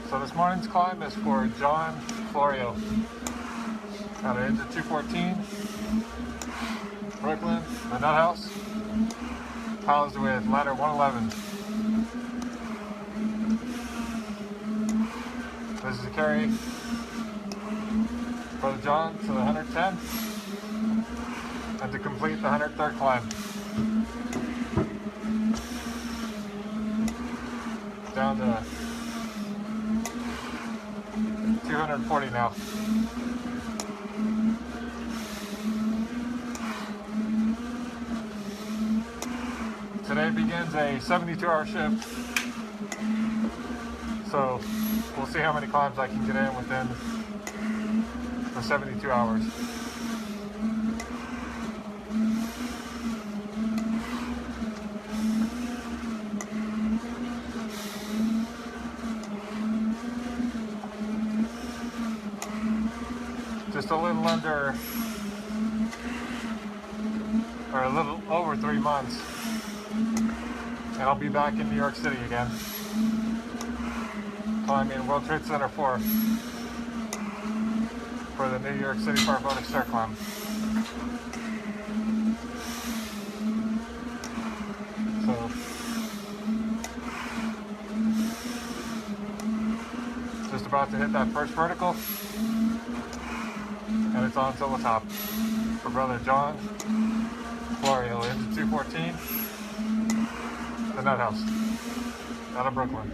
So this morning's climb is for John Florio out of engine 214, Brooklyn, the nut house, housed with ladder 111. This is a carry for John to the 110 and to complete the 103rd climb. Down to 240 now. Today begins a 72-hour shift, so we'll see how many climbs I can get in within the 72 hours. Just a little under, or a little over 3 months, and I'll be back in New York City again, climbing World Trade Center 4 for the New York City Parabolic Stair Climb. So, just about to hit that first vertical, and it's on till the top for brother John Florio, engine 214, the nut house, out of Brooklyn.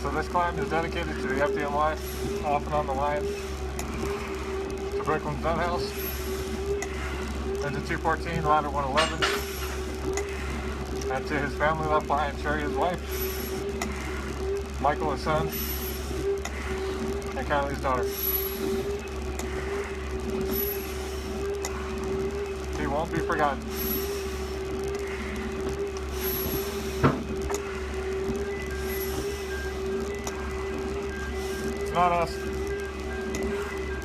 So this climb is dedicated to the FDNY, off and on the line, to Brooklyn's nut house, engine 214, ladder 111, and to his family left behind, Sherry, his wife, Michael, his son, and Kylie's daughter. He won't be forgotten. It's not us.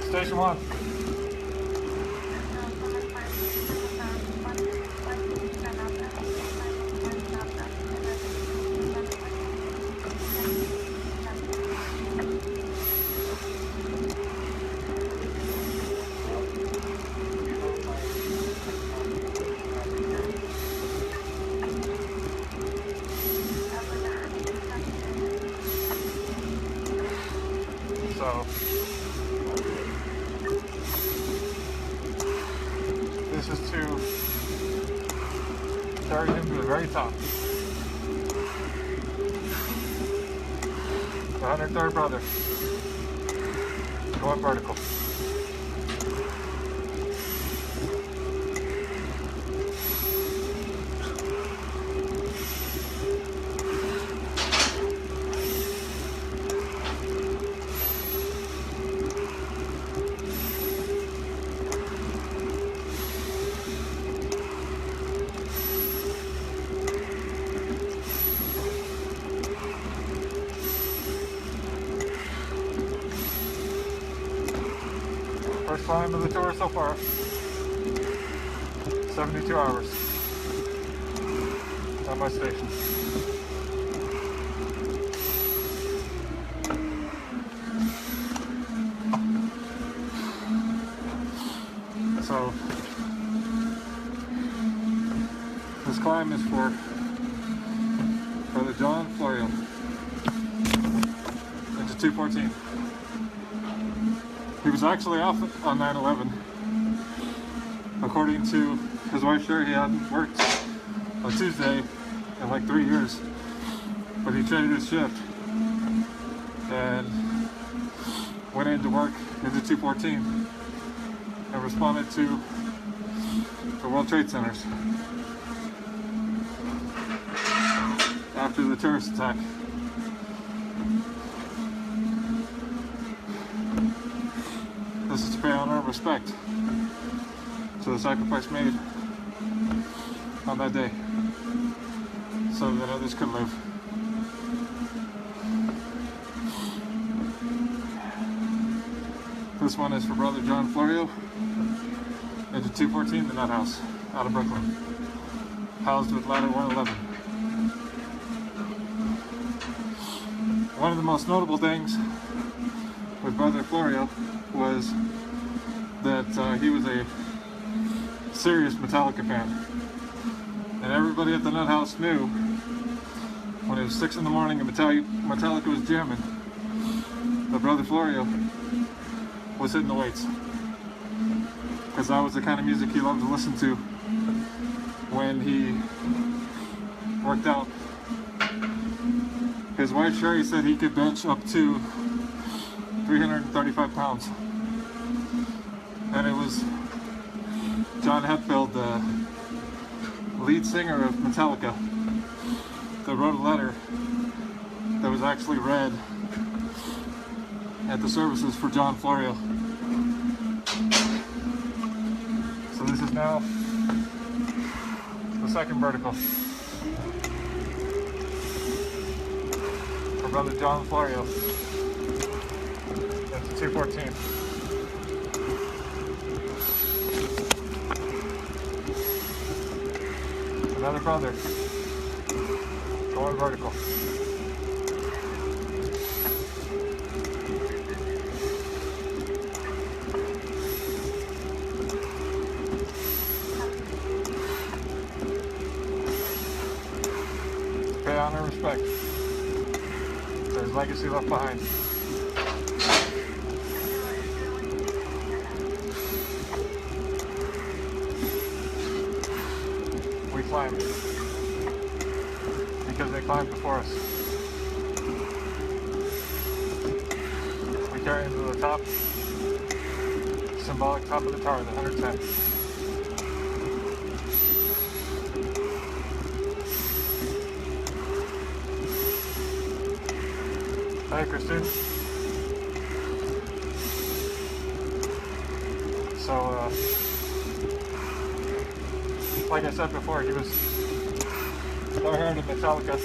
Station 1. So this is to carry him to the very top. The 103rd brother going vertical. First climb of the tour so far. 72 hours at my station. So this climb is for brother John Florio. Into 214. He was actually off on 9/11. According to his wife Sherry, he hadn't worked on Tuesday in like 3 years, but he traded his shift and went into work into 214 and responded to the World Trade Centers after the terrorist attack. This is to pay honor and respect to the sacrifice made on that day so that others could live. This one is for brother John Florio, into 214, the Nut House, out of Brooklyn, housed with ladder 111. One of the most notable things with Brother Florio was that he was a serious Metallica fan. And everybody at the Nut House knew when it was 6 in the morning and Metallica was jamming, that Brother Florio was hitting the weights. Because that was the kind of music he loved to listen to when he worked out. His wife Sherry said he could bench up to 335 pounds. And it was John Hetfield, the lead singer of Metallica, that wrote a letter that was actually read at the services for John Florio. So this is now the second vertical for Brother John Florio. That's the 214. Another brother going vertical. Pay honor and respect. There's legacy left behind. We climb because they climbed before us. We carry them to the top, symbolic top of the tower, the 110. Hi, Christine. So, like I said before, he was die-hard of Metallica.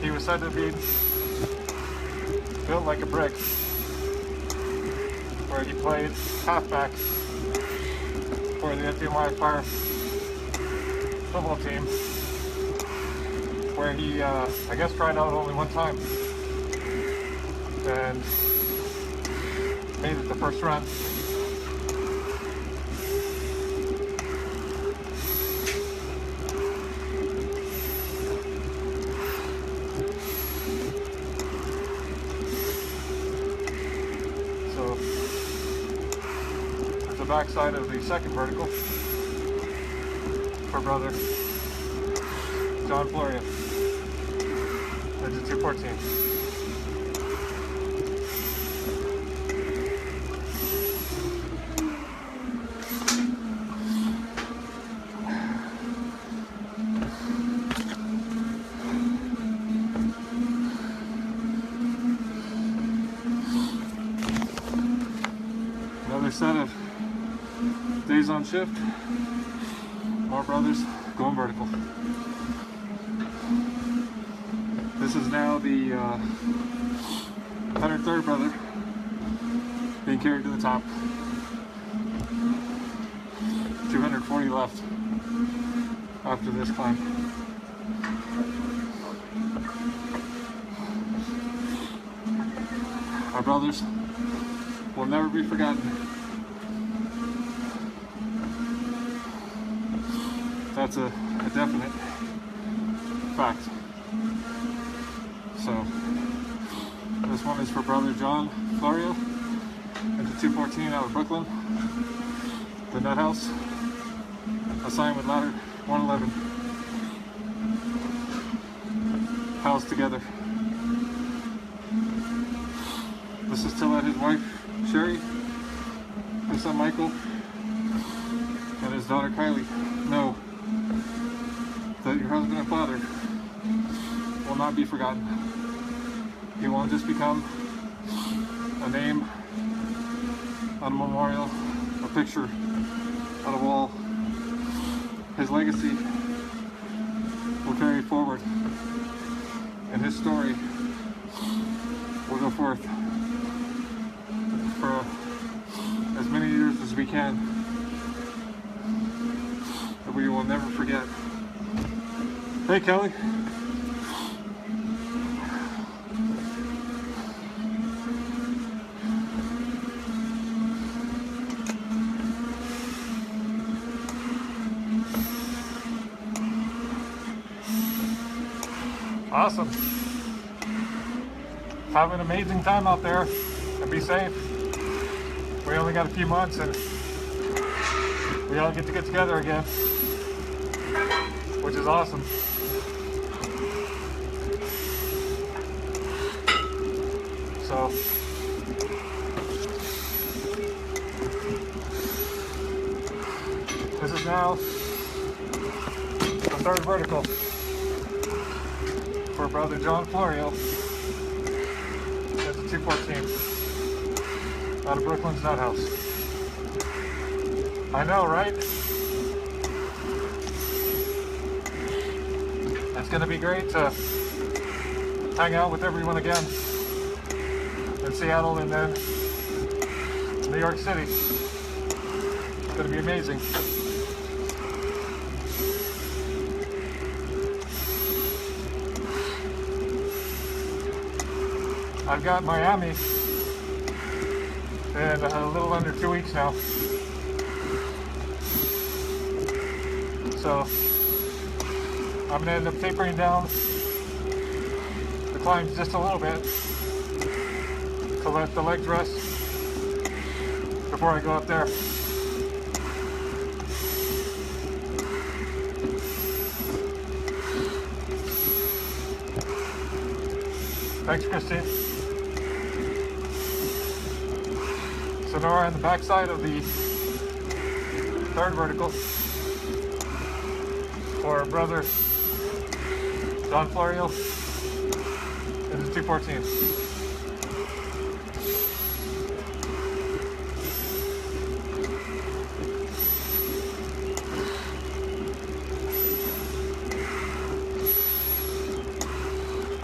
He was said to be built like a brick, where he played halfback for the NTMI Fire football team, where he, I guess, tried out only one time and made it the first run. So there's the backside of the second vertical for Brother John Florio. There's a 214. Another set of days on shift. More brothers going vertical. This is now the 103rd brother being carried to the top. 240 left after this climb. Our brothers will never be forgotten. That's a definite fact. So, this one is for Brother John Florio at the 214 out of Brooklyn. The Nut House, assigned with ladder 111. Housed together. This is to let his wife, Sherry, his son Michael, and his daughter Kylie know that your husband and father will not be forgotten. He won't just become a name on a memorial, a picture on a wall. His legacy will carry forward, and his story will go forth for as many years as we can. we will never forget. Hey, Kelly. Awesome. Have an amazing time out there and be safe. We only got a few months and we all get to get together again, which is awesome. So, this is now the third vertical for brother John Florio. That's a 214 out of Brooklyn's Nut House. I know, right? It's going to be great to hang out with everyone again in Seattle and then New York City. It's going to be amazing. I've got Miami in a little under 2 weeks now. So I'm going to end up tapering down the climbs just a little bit to let the legs rest before I go up there. Thanks, Christine. So now we're on the back side of the third vertical for brother John Florio in the 214.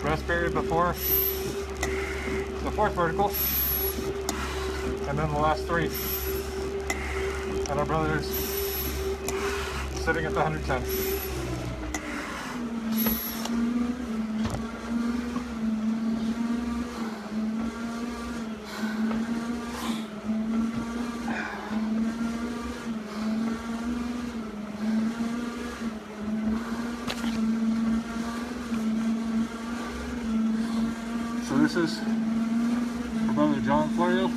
Rest period before the fourth vertical, and then the last three. And our brother's sitting at the 110. So this is our brother John Florio.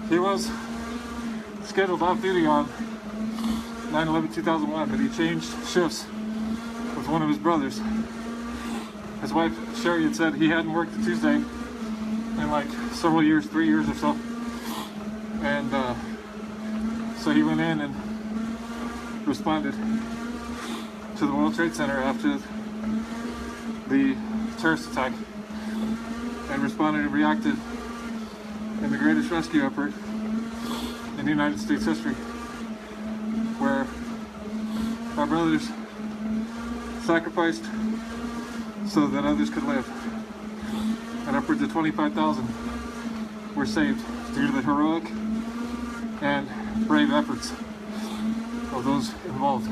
He was scheduled off duty on 9/11/2001, but he changed shifts with one of his brothers. His wife Sherry had said he hadn't worked a Tuesday in like several years, 3 years or so, and so he went in and responded to the World Trade Center after the terrorist attack, and responded and reacted in the greatest rescue effort in United States history, where our brothers sacrificed so that others could live, and upwards of 25,000 were saved due to the heroic and brave efforts of those involved.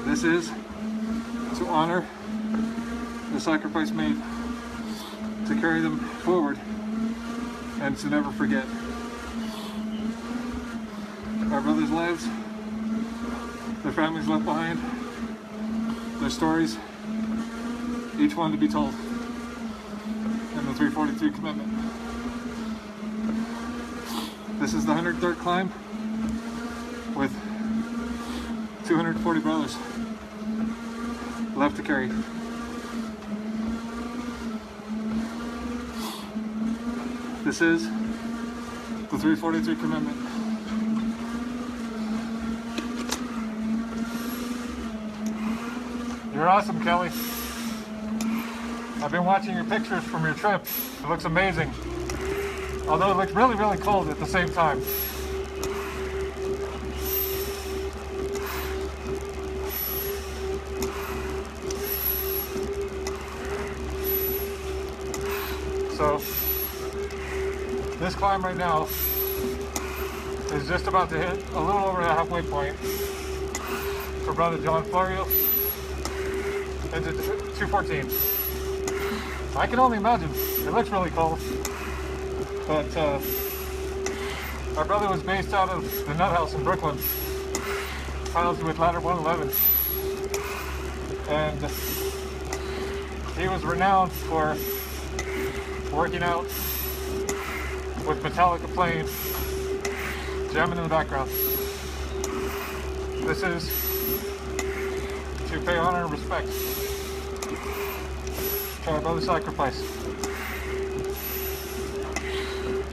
This is to honor the sacrifice made, to carry them forward, and to never forget. Our brothers' lives, their families left behind, their stories, each one to be told in the 343 commitment. This is the 103rd climb with 240 brothers left to carry. This is the 343 commitment. You're awesome, Kelly. I've been watching your pictures from your trip. It looks amazing. Although it looks really, really cold at the same time. So, this climb right now is just about to hit a little over the halfway point for brother John Florio into 214. I can only imagine. It looks really cold. But our brother was based out of the Nut House in Brooklyn, housed with ladder 111. And he was renowned for working out with Metallica playing, jamming in the background. This is to pay honor and respect to our brother's sacrifice.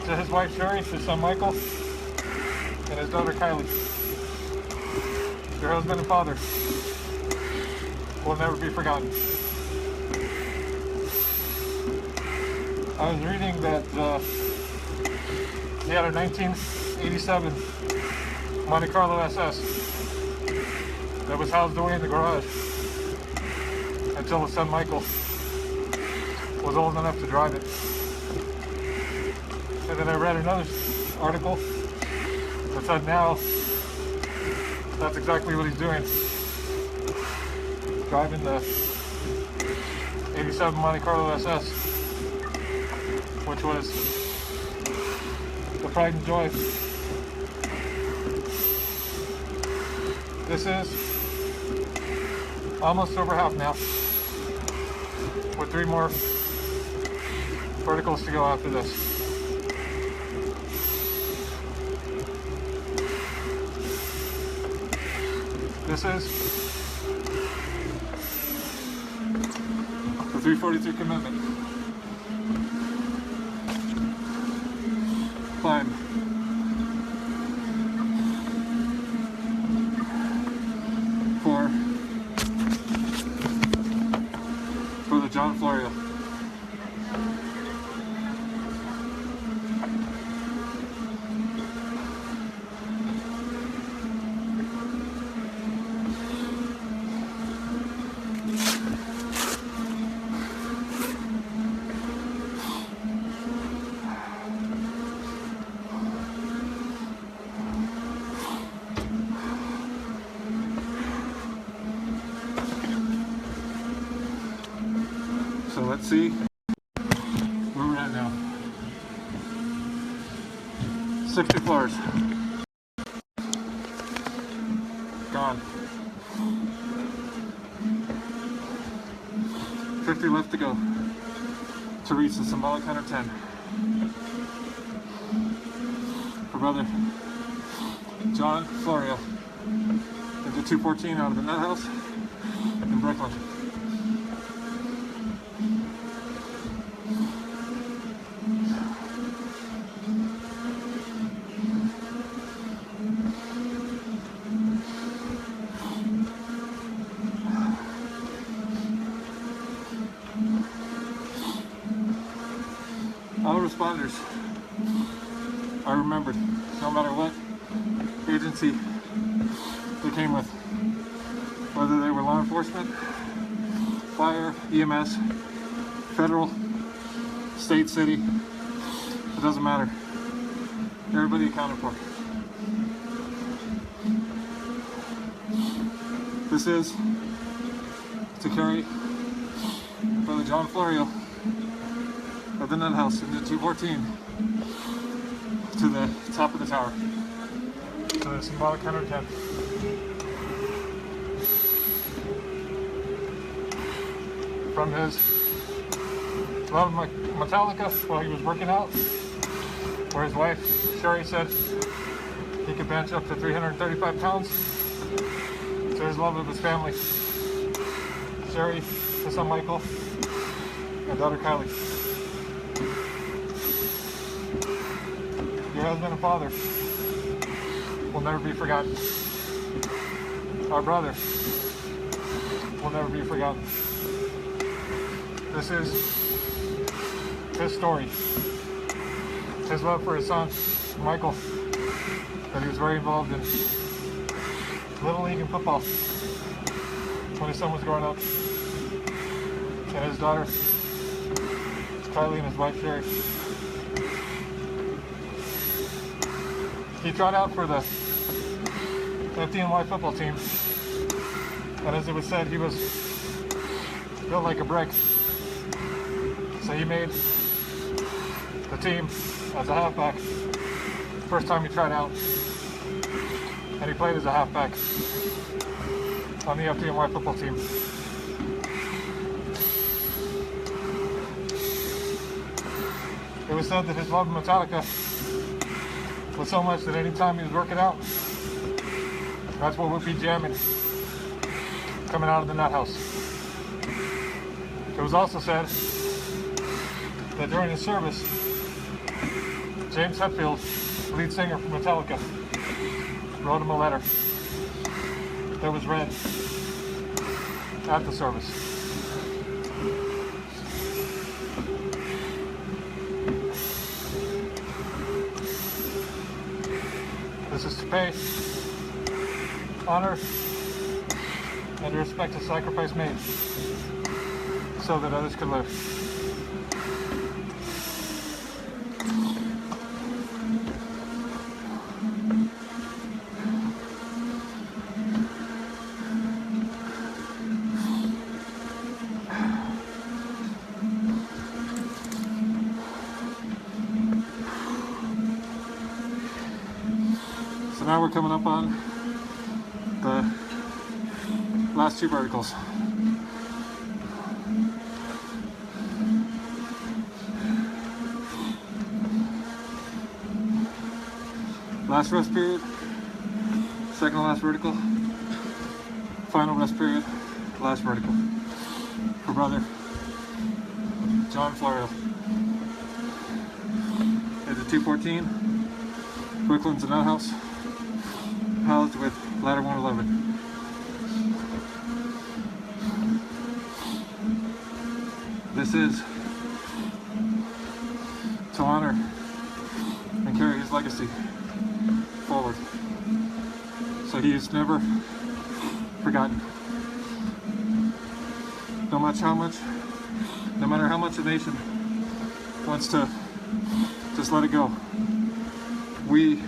To his wife Sherry, his son Michael, and his daughter Kylie. Your husband and father will never be forgotten. I was reading that he had a 1987 Monte Carlo SS that was housed away in the garage until his son Michael was old enough to drive it. And then I read another article that said now that's exactly what he's doing. Driving the 87 Monte Carlo SS, which was the pride and joy. This is almost over half now, with 3 more verticals to go after this. This is the 342 commitment. Climb. For the John Florio. So let's see where we're at now. 60 floors. Gone. 50 left to go to reach the symbolic 110. For brother John Florio into 214 out of the Nut House in Brooklyn. All responders are remembered, no matter what agency they came with, whether they were law enforcement, fire, EMS, federal, state, city, it doesn't matter. Everybody accounted for. This is to carry Brother John Florio of the Nut House into 214 to the top of the tower, to the symbolic 110. From his love of Metallica while he was working out, where his wife Sherry said he could bench up to 335 pounds, to his love of his family, Sherry, his son Michael, and daughter Kylie. Your husband and father will never be forgotten. Our brother will never be forgotten. This is his story. His love for his son, Michael, that he was very involved in Little League and football when his son was growing up. And his daughter, Kylie, and his wife, Sherry. He tried out for the FDNY football team, and as it was said, he was built like a brick. So he made the team as a halfback. First time he tried out, and he played as a halfback on the FDNY football team. It was said that his love of Metallica was so much that anytime he was working out, that's what would be jamming coming out of the nut house. It was also said that during his service, James Hetfield, lead singer for Metallica, wrote him a letter that was read at the service. This is to pay honor and to respect the sacrifice made so that others could live. So now we're coming up on the last two verticals. Last rest period, second to last vertical, final rest period, last vertical. For brother John Florio. Here's a 214, Brooklyn's a nut house, housed with ladder 111. This is to honor and carry his legacy forward, so he is never forgotten. No matter how much the nation wants to just let it go, we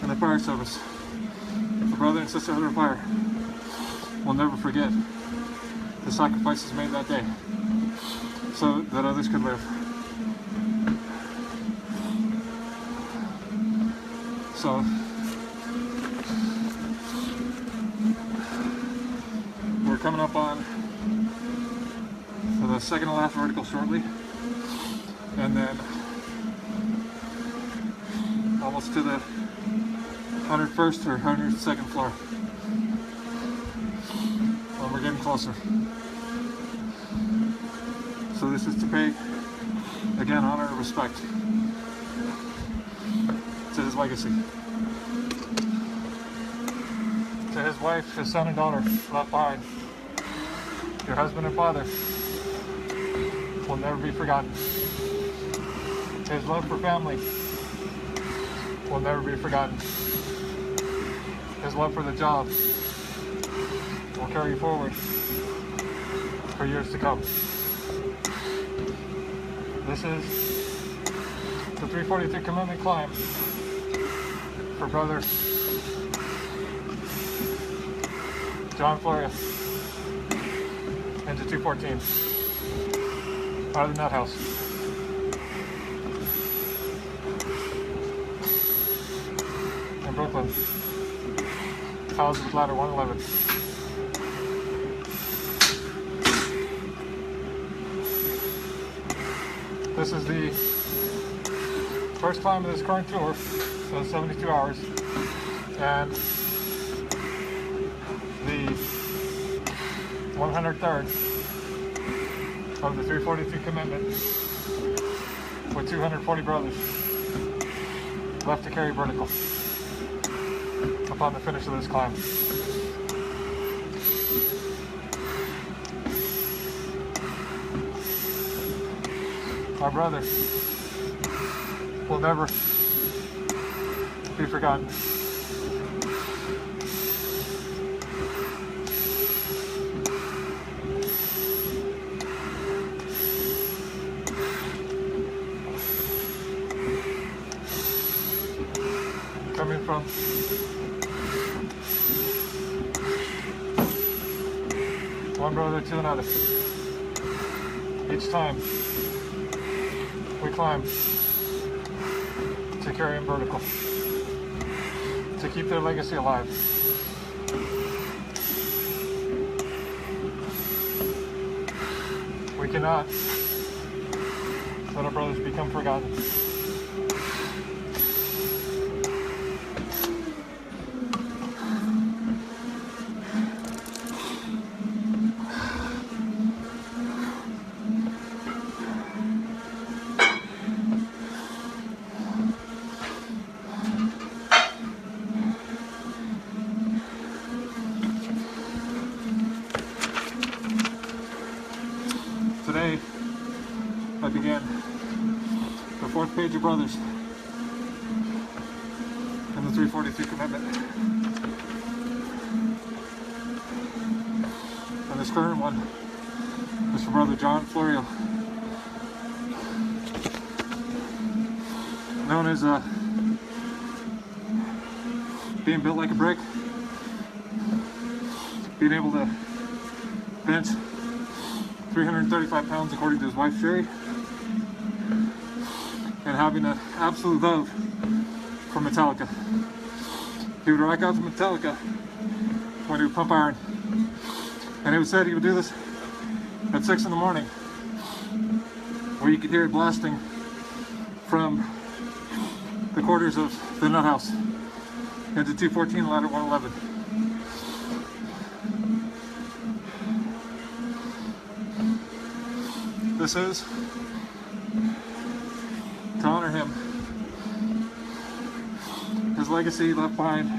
in the fire service, the brother and sister under fire, will never forget the sacrifices made that day so that others could live. So we're coming up on the second to last vertical shortly, and then almost to the 101st or 102nd floor. Well, we're getting closer. So this is to pay, again, honor and respect to his legacy. To his wife, his son and daughter left behind, your husband and father will never be forgotten. His love for family will never be forgotten. His love for the job will carry you forward for years to come. This is the 343 commitment climb for brother John Florio into 214 out of the nut house. In Brooklyn, housed with ladder 111. This is the first climb of this current tour, so 72 hours, and the 103rd of the 342 commitment, with 240 brothers left to carry vertical upon the finish of this climb. Our brother will never be forgotten. coming from one brother to another. Each time we climb to carry them vertical, to keep their legacy alive. We cannot let our brothers become forgotten. Today, I began the 4th page of Brothers and the 343 commitment. And this current one is for Brother John Florio, known as being built like a brick, being able to bench 335 pounds according to his wife Sherry, and having an absolute love for Metallica. He would rock out to Metallica when he would pump iron, and it was said he would do this at 6 in the morning, where you could hear it blasting from the quarters of the nut house into 214 ladder 111. This is to honor him, his legacy left behind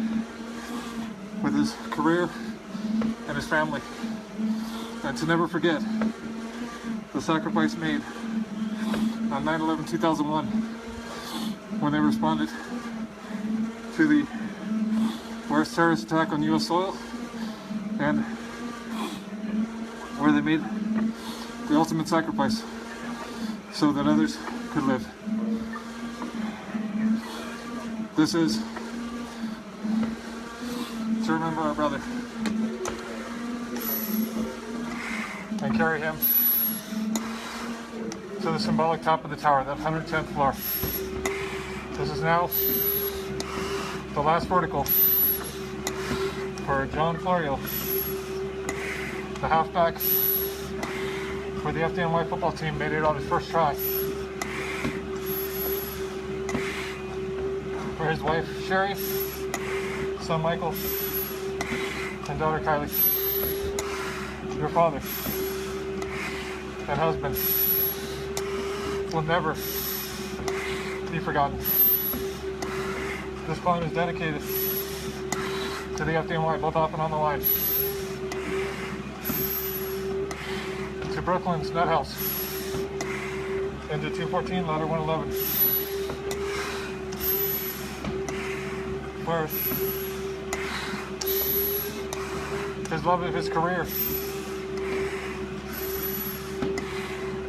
with his career and his family, and to never forget the sacrifice made on 9/11/2001 when they responded to the worst terrorist attack on U.S. soil, and where they made the ultimate sacrifice so that others could live. This is to remember our brother and carry him to the symbolic top of the tower, that 110th floor. This is now the last vertical for John Florio, the halfback for the FDNY football team, made it on his first try. For his wife Sherry, son Michael, and daughter Kylie. Your father and husband will never be forgotten. This climb is dedicated to the FDNY, both off and on the line. To Brooklyn's nut house, and to 214 ladder 111, where his love of his career,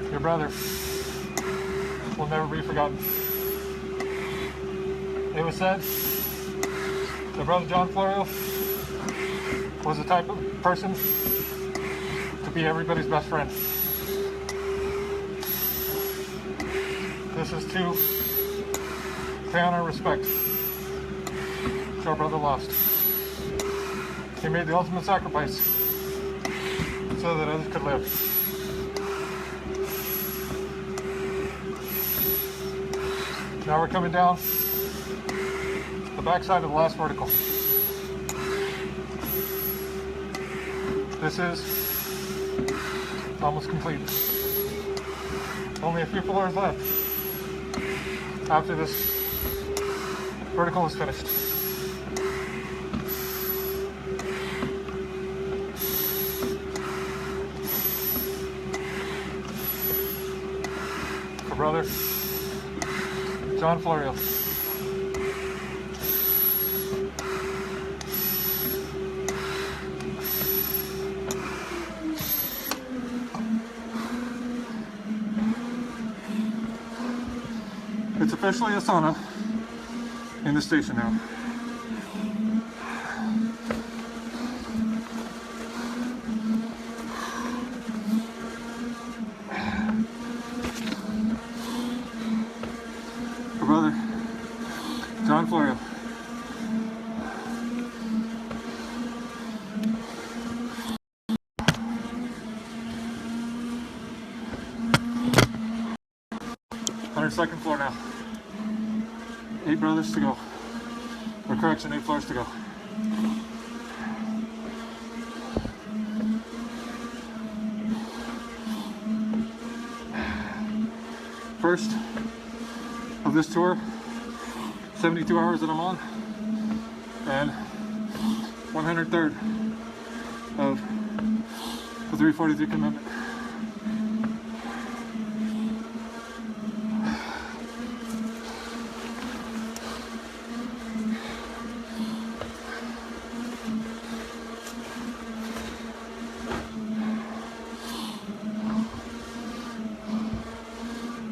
your brother, will never be forgotten. It was said that Brother John Florio was the type of person to be everybody's best friend. This is to pay honor and respect to our brother lost. He made the ultimate sacrifice so that others could live. Now we're coming down the backside of the last vertical. This is almost complete. Only a few floors left after this vertical is finished. For Brother John Florio. It's officially a sauna in the station now. John Florio. Second floor now. 8 brothers to go. Or correction, 8 floors to go. First of this tour, 72 hours that I'm on, and 103rd of the 343 commitment.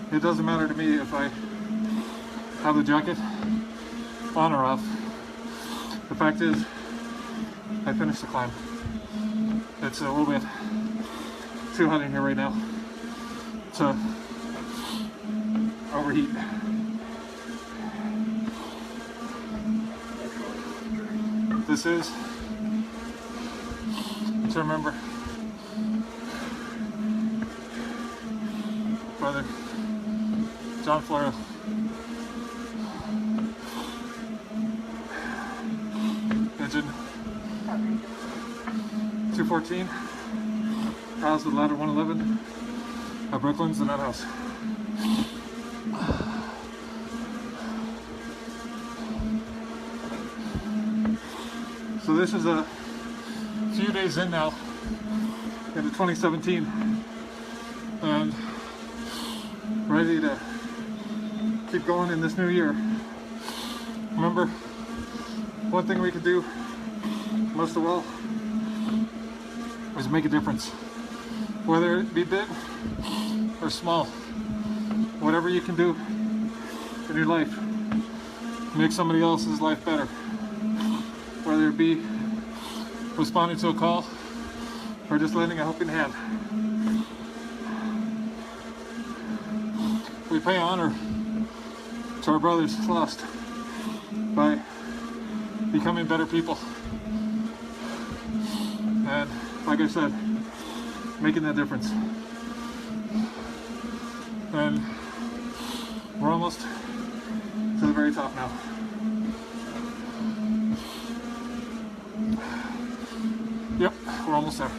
It doesn't matter to me if I have the jacket on or off. The fact is, I finished the climb. It's a little bit too hot in here right now to overheat. This is to remember Brother John Florio. Engine 214, house with ladder 111 at Brooklyn's the Nut House. So this is a few days in now into 2017 and ready to keep going in this new year. Remember, one thing we can do most of all is make a difference. Whether it be big or small, whatever you can do in your life, make somebody else's life better. Whether it be responding to a call or just lending a helping hand. We pay honor to our brothers lost by becoming better people. And like I said, making that difference. And we're almost to the very top now. Yep, we're almost there.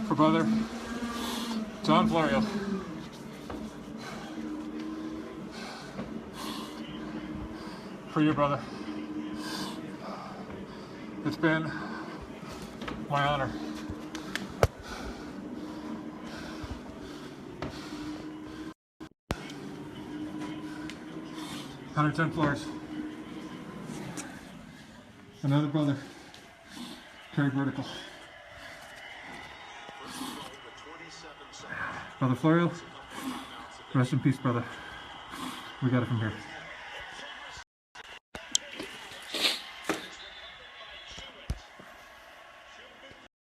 For Brother John Florio. For your brother. It's been my honor. "110 floors. Another brother carried vertical. Brother Florio, rest in peace, brother. We got it from here."